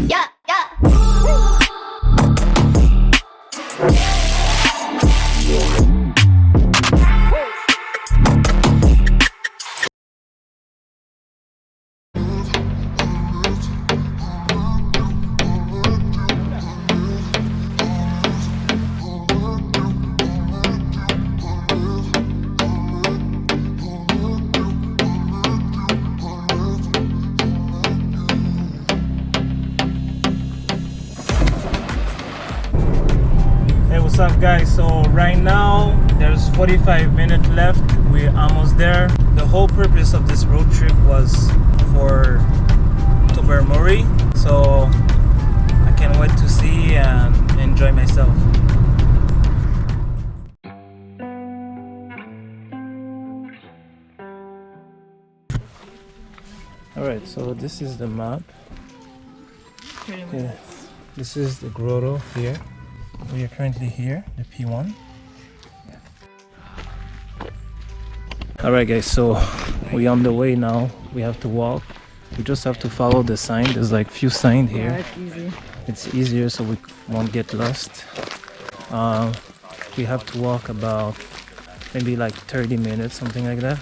Yeah, yeah. What's up guys? So right now there's 45 minutes left. We're almost there. The whole purpose of this road trip was for Tobermory, so I can't wait to see and enjoy myself. Alright, so this is the map. Yeah, this is the Grotto here. We are currently here, the P1. Alright guys, so we're on the way now. We have to walk. We just have to follow the sign. There's like few signs here. Yeah, it's easy. It's easier so we won't get lost. We have to walk about maybe like 30 minutes, something like that.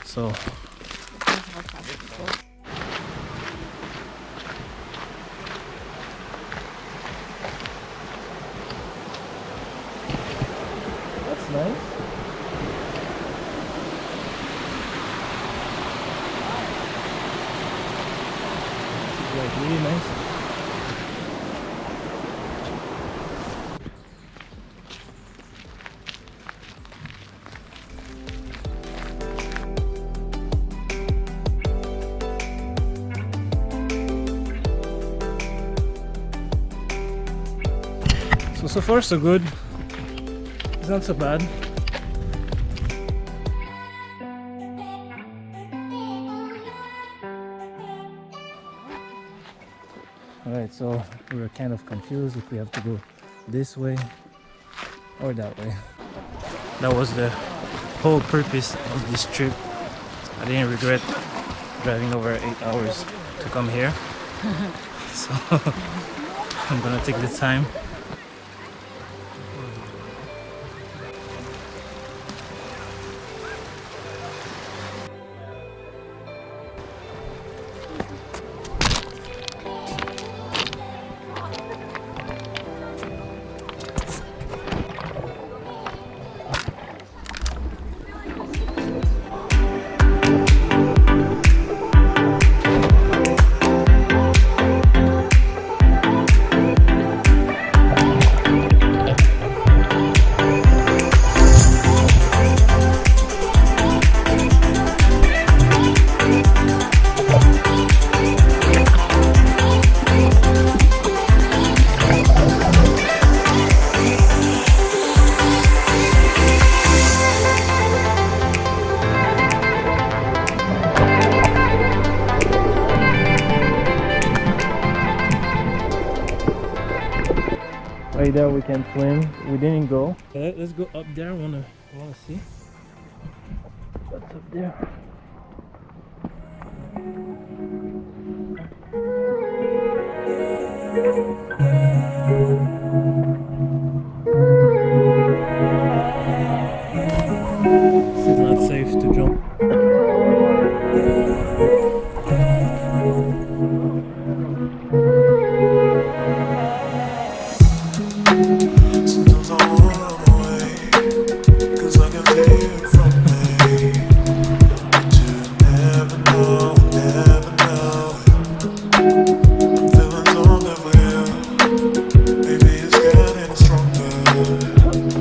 So that's nice. This is like really nice. So far so good. It's not so bad. Alright, so we were kind of confused if we have to go this way or that way. That was the whole purpose of this trip. I didn't regret driving over 8 hours to come here. So I'm gonna take the time. Right there we can swim. We didn't go. Let's go up there. I wanna see what's up there. This is not safe to jump. Sometimes I wanna run away, 'cause I can see it from me. But you never know, never know. I'm feeling stronger for you. Maybe it's getting stronger.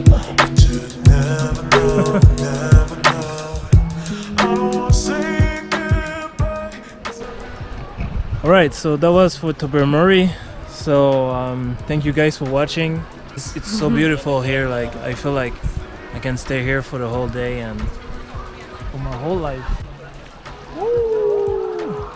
But you never know, never know. I don't wanna say goodbye. Alright, so that was for Tobermory. So thank you guys for watching. It's so beautiful here. Like I feel like I can stay here for the whole day and for my whole life. Woo!